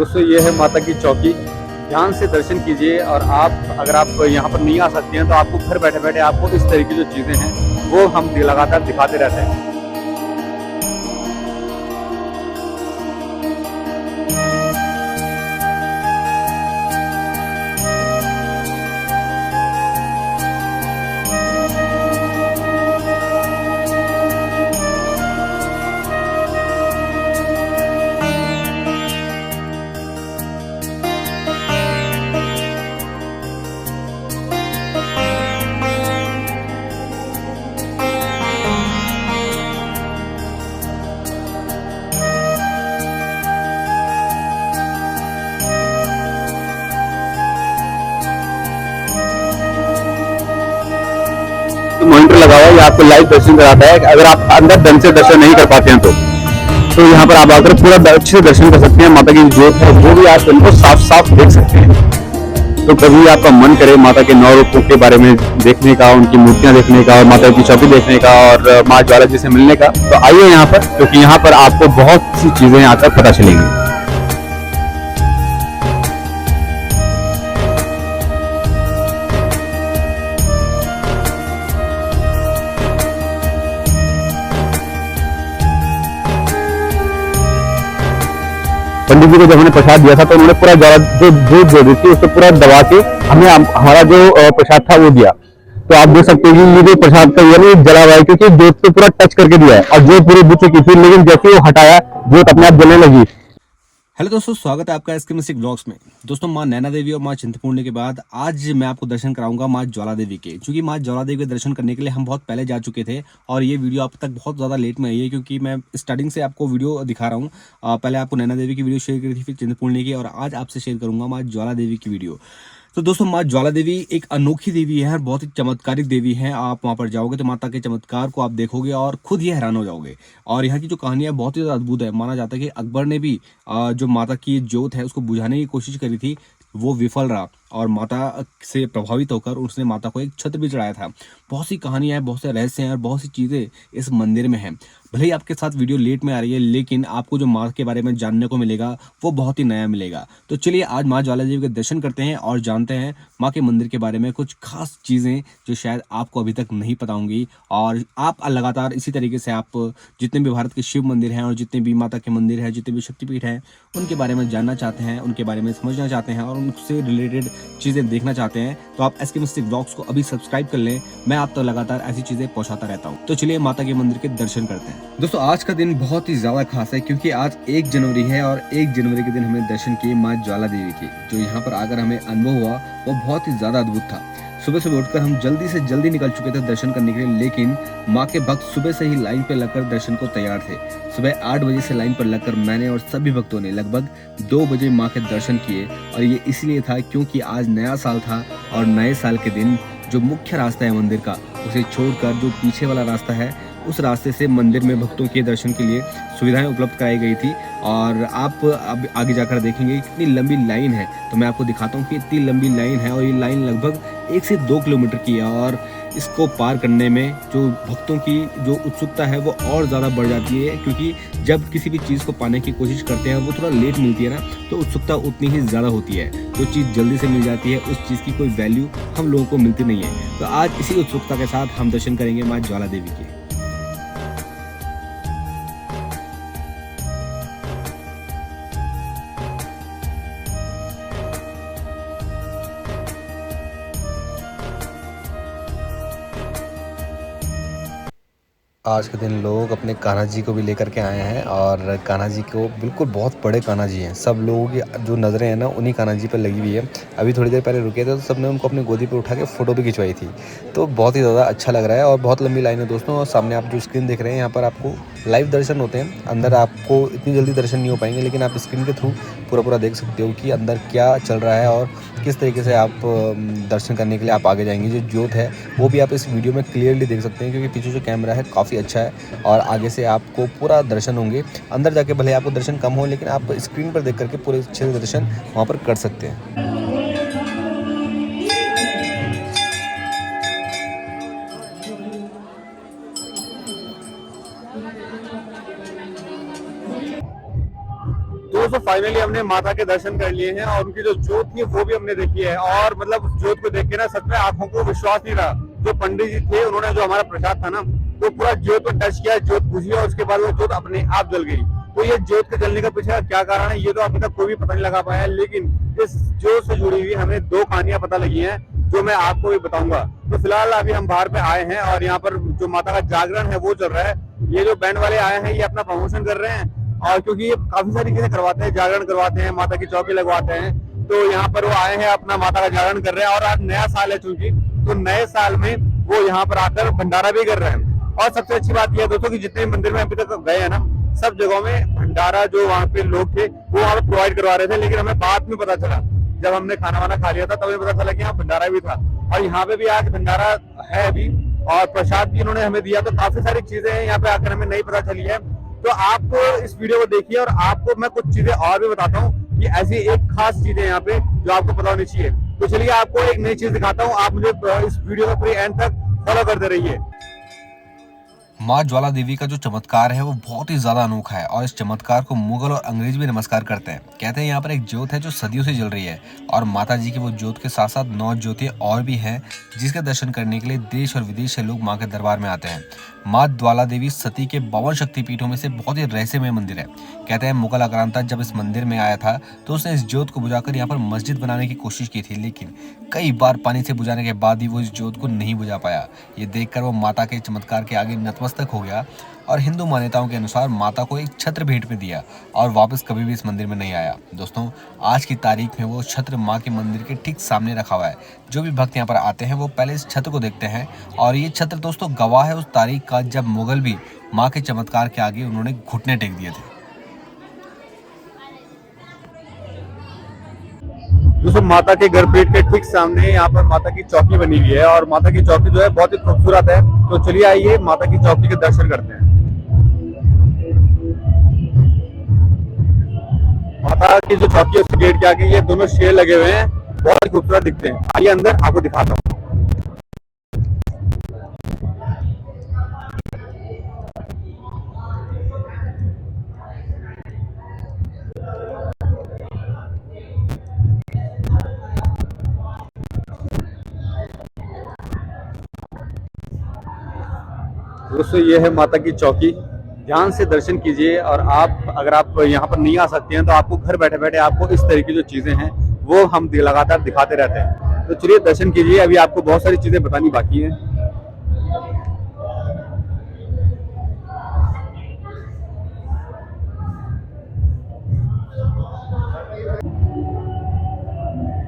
दोस्तों ये है माता की चौकी, ध्यान से दर्शन कीजिए। और आप अगर आप यहाँ पर नहीं आ सकते हैं तो आपको घर बैठे बैठे आपको इस तरह की जो चीज़ें हैं वो हम लगातार दिखाते रहते हैं। मॉनिटर लगा हुआ है, ये आपको लाइव दर्शन कराता है। अगर आप अंदर ढंग से दर्शन नहीं कर पाते हैं तो यहाँ पर आप आकर पूरा अच्छे से दर्शन कर सकते हैं। माता की जोत है वो भी आप उनको साफ साफ देख सकते हैं। तो कभी आपका मन करे माता के 9 रूपों के बारे में देखने का, उनकी मूर्तियां देखने का और माता की चौकी देखने का और माँ ज्वाला जी से मिलने का, तो आइए यहाँ पर, क्योंकि यहाँ पर आपको बहुत सी चीजें आकर पता चलेंगी। पंडित जी को जब हमने प्रसाद दिया था तो उन्होंने पूरा जो दूध दे दी थी उसको पूरा दबा के हमें हमारा जो प्रसाद था वो दिया। तो आप देख सकते हैं कि ये जो प्रसाद का ये जला हुआ है क्योंकि जोत को पूरा टच करके दिया है और जोत पूरी बुझ चुकी थी, लेकिन जैसे वो हटाया जोत अपने आप जलने लगी। हेलो दोस्तों, स्वागत है आपका एसके मिस्टिक व्लॉग्स में। दोस्तों, माँ नैना देवी और माँ चिंतपूर्णी के बाद आज मैं आपको दर्शन कराऊंगा माँ ज्वाला देवी के। क्योंकि माँ ज्वाला देवी के दर्शन करने के लिए हम बहुत पहले जा चुके थे और ये वीडियो आप तक बहुत ज़्यादा लेट में आई है क्योंकि मैं स्टार्टिंग से आपको वीडियो दिखा रहा हूँ। पहले आपको नैना देवी की वीडियो शेयर करी थी, फिर चिंतपूर्णी की, और आज आपसे शेयर करूंगा माँ ज्वाला देवी की वीडियो। तो दोस्तों, माँ ज्वाला देवी एक अनोखी देवी है, बहुत ही चमत्कारिक देवी है। आप वहाँ पर जाओगे तो माता के चमत्कार को आप देखोगे और खुद ही हैरान हो जाओगे। और यहाँ की जो कहानी है बहुत ही ज़्यादा अद्भुत है। माना जाता है कि अकबर ने भी जो माता की जोत है उसको बुझाने की कोशिश करी थी, वो विफल रहा और माता से प्रभावित होकर उसने माता को एक छत्र भी चढ़ाया था। बहुत सी कहानियाँ हैं, बहुत से रहस्य हैं और बहुत सी चीज़ें इस मंदिर में हैं। भले ही आपके साथ वीडियो लेट में आ रही है, लेकिन आपको जो माँ के बारे में जानने को मिलेगा वो बहुत ही नया मिलेगा। तो चलिए आज माँ ज्वाला देवी के दर्शन करते हैं और जानते हैं माँ के मंदिर के बारे में कुछ खास चीज़ें जो शायद आपको अभी तक नहीं पता होंगी। और आप लगातार इसी तरीके से आप जितने भी भारत के शिव मंदिर हैं और जितने भी माता के मंदिर हैं, जितने भी शक्तिपीठ हैं, उनके बारे में जानना चाहते हैं, उनके बारे में समझना चाहते हैं और उनसे रिलेटेड चीज़ें देखना चाहते हैं, तो आप एसके मिस्टिक व्लॉग्स को अभी सब्सक्राइब कर लें। मैं आप तो लगातार ऐसी चीज़ें पहुंचाता रहता हूं। तो चलिए माता के मंदिर के दर्शन करते हैं। दोस्तों, आज का दिन बहुत ही ज़्यादा खास है क्योंकि आज 1 जनवरी है और 1 जनवरी के दिन हमने दर्शन किए माँ ज्वाला देवी के। जो यहाँ पर आकर हमें अनुभव हुआ वो बहुत ही ज़्यादा अद्भुत था। सुबह सुबह उठकर हम जल्दी से जल्दी निकल चुके थे दर्शन करने के लिए, लेकिन माँ के भक्त सुबह से ही लाइन पर लगकर दर्शन को तैयार थे। सुबह 8 बजे से लाइन पर लगकर मैंने और सभी भक्तों ने लगभग 2 बजे माँ के दर्शन किए। और ये इसलिए था क्योंकि आज नया साल था और नए साल के दिन जो मुख्य रास्ता है मंदिर का, उसे छोड़कर जो पीछे वाला रास्ता है उस रास्ते से मंदिर में भक्तों के दर्शन के लिए सुविधाएं उपलब्ध कराई गई थी। और आप अब आगे जाकर देखेंगे कितनी लंबी लाइन है। तो मैं आपको दिखाता हूँ कि इतनी लंबी लाइन है और ये लाइन लगभग 1 से 2 किलोमीटर की है। और इसको पार करने में जो भक्तों की जो उत्सुकता है वो और ज़्यादा बढ़ जाती है, क्योंकि जब किसी भी चीज़ को पाने की कोशिश करते हैं वो थोड़ा लेट मिलती है ना, तो उत्सुकता उतनी ही ज़्यादा होती है। जो चीज़ जल्दी से मिल जाती है उस चीज़ की कोई वैल्यू हम लोगों को मिलती नहीं है। तो आज इसी उत्सुकता के साथ हम दर्शन करेंगे माँ ज्वाला देवी के। आज के दिन लोग अपने कान्हा जी को भी लेकर के आए हैं और कान्हा जी को बिल्कुल बहुत बड़े कान्हा जी हैं। सब लोगों की जो नज़रें हैं ना उन्हीं कान्हा जी पर लगी हुई है। अभी थोड़ी देर पहले रुके थे तो सबने उनको अपनी गोदी पे उठा के फ़ोटो भी खिंचवाई थी। तो बहुत ही ज़्यादा अच्छा लग रहा है और बहुत लंबी लाइन है दोस्तों। और सामने आप जो स्क्रीन देख रहे हैं यहाँ पर आपको लाइव दर्शन होते हैं। अंदर आपको इतनी जल्दी दर्शन नहीं हो पाएंगे, लेकिन आप स्क्रीन के थ्रू पूरा देख सकते हो कि अंदर क्या चल रहा है और किस तरीके से आप दर्शन करने के लिए आप आगे जाएंगे। जो जोत है वो भी आप इस वीडियो में क्लियरली देख सकते हैं, क्योंकि पीछे जो कैमरा है काफ़ी अच्छा है और आगे से आपको पूरा दर्शन होंगे। अंदर जाके भले आपको दर्शन कम हो, लेकिन आप स्क्रीन पर देख करके पूरे अच्छे से दर्शन वहाँ पर कर सकते हैं। फाइनली हमने माता के दर्शन कर लिए हैं और उनकी जो जोत थी वो भी हमने देखी है। और मतलब उस जोत को देख के ना सच में आंखों को विश्वास नहीं रहा। जो पंडित जी थे उन्होंने जो हमारा प्रसाद था ना तो पूरा जोत को टच किया, जोत बुझी और उसके बाद वो जोत अपने आप जल गई। तो ये जोत के जलने का पीछे क्या कारण है ये तो अभी तक कोई भी पता नहीं लगा पाया है, लेकिन इस जोत से जुड़ी हुई हमें 2 कहानियां पता लगी हैं जो मैं आपको भी बताऊंगा। तो फिलहाल अभी हम बाहर पे आए हैं और यहाँ पर जो माता का जागरण है वो चल रहा है। ये जो बैंड वाले आए हैं ये अपना प्रमोशन कर रहे हैं और क्योंकि ये काफी सारी चीजें करवाते हैं, जागरण करवाते हैं, माता की चौकी लगवाते हैं, तो यहाँ पर वो आए हैं अपना माता का जागरण कर रहे हैं। और आज नया साल है चूंकि, तो नए साल में वो यहाँ पर आकर भंडारा भी कर रहे हैं। और सबसे अच्छी बात यह है दोस्तों कि जितने मंदिर में अभी तक गए हैं ना सब जगहों में भंडारा जो वहाँ पे लोग थे वो वहाँ पे प्रोवाइड करवा रहे थे, लेकिन हमें बाद में पता चला जब हमने खाना वाना खा लिया था तब पता चला कि यहाँ भंडारा भी था। और यहाँ पे भी आज भंडारा है अभी और प्रसाद भी इन्होंने हमें दिया। तो काफी सारी चीजें हैं यहाँ पे आकर हमें नहीं पता चली है। तो आप इस वीडियो को देखिए और आपको मैं कुछ चीजें और भी बताता हूँ कि ऐसी एक खास चीजें यहाँ पे जो आपको पता होनी चाहिए। तो चलिए आपको एक नई चीज दिखाता हूँ, आप मुझे इस वीडियो को पूरी एंड तक फॉलो करते रहिए। माँ ज्वाला देवी का जो चमत्कार है वो बहुत ही ज्यादा अनोखा है और इस चमत्कार को मुगल और अंग्रेज भी नमस्कार करते हैं। कहते हैं यहाँ पर एक ज्योत है जो सदियों से जल रही है और माता जी की वो ज्योत के साथ साथ 9 ज्योतियां और भी हैं जिसके दर्शन करने के लिए देश और विदेश से लोग माँ के दरबार में आते हैं। माँ ज्वाला देवी सती के 52 शक्तिपीठों में से बहुत ही रहस्यमय मंदिर है। कहते हैं मुगल आक्रांता जब इस मंदिर में आया था तो उसने इस ज्योत को बुझाकर यहाँ पर मस्जिद बनाने की कोशिश की थी, लेकिन कई बार पानी से बुझाने के बाद भी वो इस ज्योत को नहीं बुझा पाया। ये देखकर वो माता के चमत्कार के आगे नतमस्तक हो गया और हिंदू मान्यताओं के अनुसार माता को एक छत्र भेंट में दिया और वापस कभी भी इस मंदिर में नहीं आया। दोस्तों आज की तारीख में वो छत्र माँ के मंदिर के ठीक सामने रखा हुआ है। जो भी भक्त यहाँ पर आते हैं वो पहले इस छत्र को देखते हैं और ये छत्र दोस्तों गवाह है उस तारीख का जब मुगल भी माँ के चमत्कार के आगे उन्होंने घुटने टेक दिए थे। दोस्तों माता के गर्भगृह के ठीक सामने यहाँ पर माता की चौकी बनी हुई है और माता की चौकी जो है बहुत ही खूबसूरत है। तो चलिए आइए माता की चौकी के दर्शन करते हैं। माता की जो चौकी है उस गेट के आगे ये दोनों शेर लगे हुए हैं, बहुत ही खूबसूरत दिखते हैं। आइए अंदर आपको दिखाता हूँ। दोस्तों ये है माता की चौकी, ध्यान से दर्शन कीजिए। और आप अगर आप यहाँ पर नहीं आ सकते हैं तो आपको घर बैठे बैठे आपको इस तरह की जो चीजें हैं वो हम लगातार दिखाते रहते हैं। तो चलिए दर्शन कीजिए, अभी आपको बहुत सारी चीजें बतानी बाकी हैं।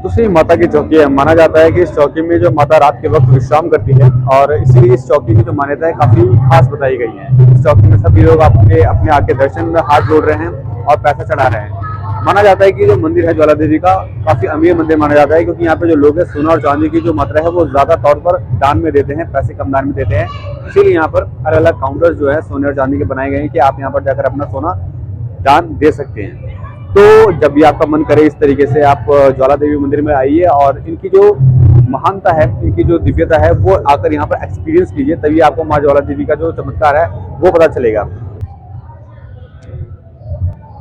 दूसरी माता की चौकी है। माना जाता है कि इस चौकी में जो माता रात के वक्त विश्राम करती है और इसीलिए इस चौकी की जो मान्यता है काफी खास बताई गई है। इस चौकी में सभी लोग अपने अपने आके दर्शन में हाथ जोड़ रहे हैं और पैसा चढ़ा रहे हैं। माना जाता है कि जो मंदिर है ज्वाला देवी का काफी अमीर मंदिर माना जाता है, क्योंकि यहाँ पे जो लोग हैं सोना और चांदी की जो मात्रा है वो ज्यादा तौर पर दान में देते हैं, पैसे कम दान में देते हैं। इसीलिए यहाँ पर अलग अलग काउंटर्स जो है सोने और चांदी के बनाए गए हैं कि आप यहाँ पर जाकर अपना सोना दान दे सकते हैं। तो जब भी आपका मन करे इस तरीके से आप ज्वाला देवी मंदिर में आइए और इनकी जो महानता है, इनकी जो दिव्यता है वो आकर यहाँ पर एक्सपीरियंस कीजिए, तभी आपको माँ ज्वाला देवी का जो चमत्कार है वो पता चलेगा।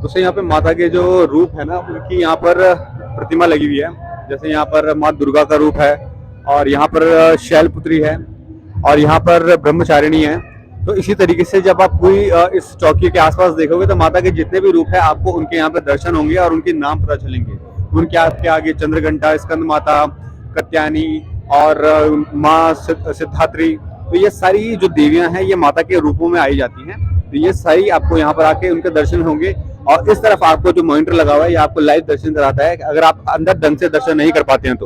दोस्तों यहाँ पे माता के जो रूप है ना उनकी यहाँ पर प्रतिमा लगी हुई है। जैसे यहाँ पर माँ दुर्गा का रूप है और यहाँ पर शैलपुत्री है और यहाँ पर ब्रह्मचारिणी है। तो इसी तरीके से जब आप पूरी इस चौकी के आसपास देखोगे तो माता के जितने भी रूप है आपको उनके यहाँ पे दर्शन होंगे और उनके नाम पता चलेंगे। उनके आपके आगे चंद्रघंटा, स्कंद माता, कत्यानी और माँ सिद्धात्री, तो ये सारी जो देवियां हैं ये माता के रूपों में आई जाती हैं। तो ये सारी आपको यहाँ पर आके उनके दर्शन होंगे। और इस तरफ आपको जो मॉनिटर लगा हुआ है ये आपको लाइव दर्शन कराता है। अगर आप अंदर ढंग से दर्शन नहीं कर पाते हैं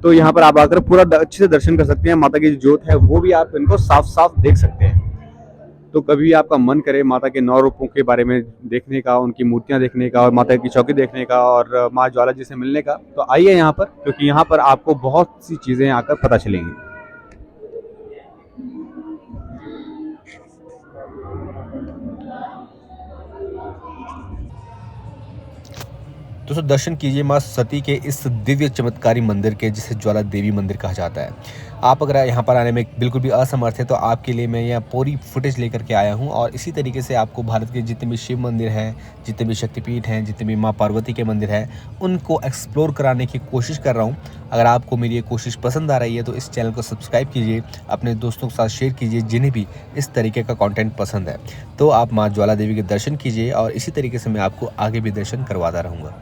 तो यहाँ पर आप आकर पूरा अच्छे से दर्शन कर सकते हैं। माता की जो जोत है वो भी आप इनको साफ साफ देख सकते हैं। तो कभी आपका मन करे माता के 9 रूपों के बारे में देखने का, उनकी मूर्तियां देखने का और माता की चौकी देखने का और माँ ज्वाला जी से मिलने का, तो आइए यहाँ पर, क्योंकि यहाँ पर आपको बहुत सी चीजें आकर पता चलेंगी। दोस्तों दर्शन कीजिए माँ सती के इस दिव्य चमत्कारी मंदिर के, जिसे ज्वाला देवी मंदिर कहा जाता है। आप अगर यहाँ पर आने में बिल्कुल भी असमर्थ है तो आपके लिए मैं यहाँ पूरी फुटेज लेकर के आया हूँ, और इसी तरीके से आपको भारत के जितने भी शिव मंदिर हैं, जितने भी शक्तिपीठ हैं, जितने भी माँ पार्वती के मंदिर हैं, उनको एक्सप्लोर कराने की कोशिश कर रहा हूँ। अगर आपको मेरी ये कोशिश पसंद आ रही है तो इस चैनल को सब्सक्राइब कीजिए, अपने दोस्तों के साथ शेयर कीजिए जिन्हें भी इस तरीके का कंटेंट पसंद है। तो आप माँ ज्वाला देवी के दर्शन कीजिए, और इसी तरीके से मैं आपको आगे भी दर्शन करवाता रहूँगा।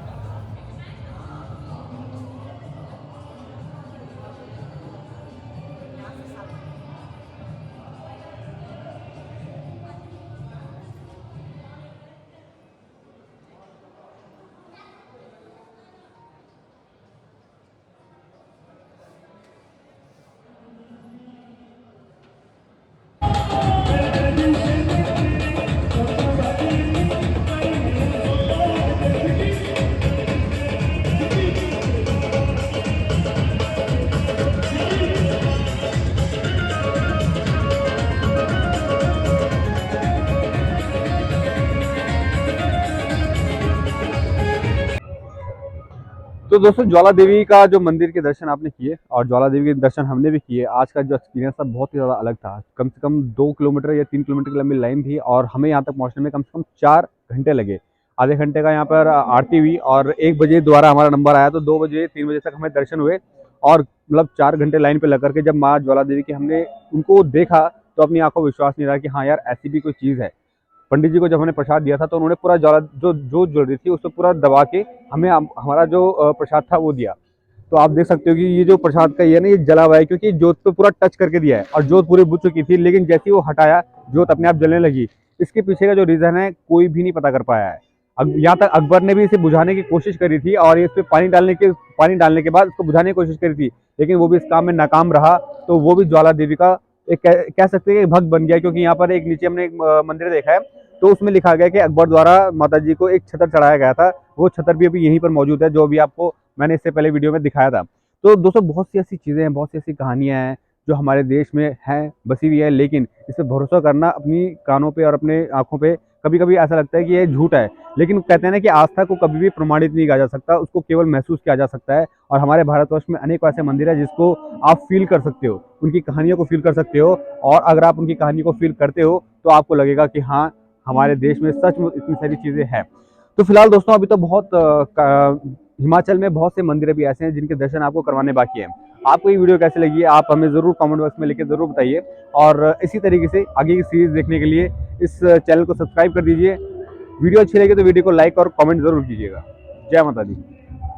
तो दोस्तों ज्वाला देवी का जो मंदिर के दर्शन आपने किए और ज्वाला देवी के दर्शन हमने भी किए, आज का जो एक्सपीरियंस था बहुत ही ज़्यादा अलग था। कम से कम 2 किलोमीटर या 3 किलोमीटर की लंबी लाइन थी और हमें यहाँ तक पहुँचने में कम से कम 4 घंटे लगे। आधे घंटे का यहाँ पर आरती हुई और 1 बजे दोबारा हमारा नंबर आया, तो 2 बजे 3 बजे तक हमें दर्शन हुए और मतलब 4 घंटे लाइन पे लग करके जब माँ ज्वाला देवी की हमने उनको देखा तो अपनी आंखों में विश्वास नहीं रहा कि हाँ यार ऐसी भी कोई चीज़ है। पंडित जी को जब हमने प्रसाद दिया था तो उन्होंने पूरा ज्वाला जो जोत जल रही थी उसको पूरा दबा के हमें हमारा जो प्रसाद था वो दिया। तो आप देख सकते हो कि ये जो प्रसाद का ये ना ये जला हुआ है क्योंकि जोत पे पूरा टच करके दिया है और जोत पूरी बुझ चुकी थी, लेकिन जैसे ही वो हटाया जोत अपने आप जलने लगी। इसके पीछे का जो रीजन है कोई भी नहीं पता कर पाया है। अब यहाँ तक अकबर ने भी इसे बुझाने की कोशिश करी थी और इस पे पानी डालने के बाद इसको बुझाने की कोशिश करी थी, लेकिन वो भी इस काम में नाकाम रहा। तो वो भी ज्वाला देवी का एक कह सकते हैं कि भक्त बन गया, क्योंकि यहाँ पर एक नीचे हमने एक मंदिर देखा है तो उसमें लिखा गया कि अकबर द्वारा माता जी को एक छतर चढ़ाया गया था। वो छतर भी अभी यहीं पर मौजूद है जो भी आपको मैंने इससे पहले वीडियो में दिखाया था। तो दोस्तों बहुत सी ऐसी चीज़ें हैं, बहुत सी ऐसी कहानियाँ हैं जो हमारे देश में हैं, बसी हुई है, लेकिन इस पर भरोसा करना अपनी कानों पे और अपने आँखों पे कभी कभी ऐसा लगता है कि ये झूठ है। लेकिन कहते हैं ना कि आस्था को कभी भी प्रमाणित नहीं किया जा सकता, उसको केवल महसूस किया जा सकता है। और हमारे भारतवर्ष में अनेकों ऐसे मंदिर है जिसको आप फील कर सकते हो, उनकी कहानियों को फील कर सकते हो, और अगर आप उनकी कहानी को फील करते हो तो आपको लगेगा कि हाँ हमारे देश में सचमुच इतनी सारी चीज़ें हैं। तो फिलहाल दोस्तों अभी तो हिमाचल में बहुत से मंदिर भी ऐसे हैं जिनके दर्शन आपको करवाने बाकी हैं। आपको ये वीडियो कैसे लगी आप हमें ज़रूर कमेंट बॉक्स में लिख ज़रूर बताइए, और इसी तरीके से आगे की सीरीज़ देखने के लिए इस चैनल को सब्सक्राइब कर दीजिए। वीडियो अच्छी लगी तो वीडियो को लाइक और कमेंट ज़रूर कीजिएगा। जय माता दी।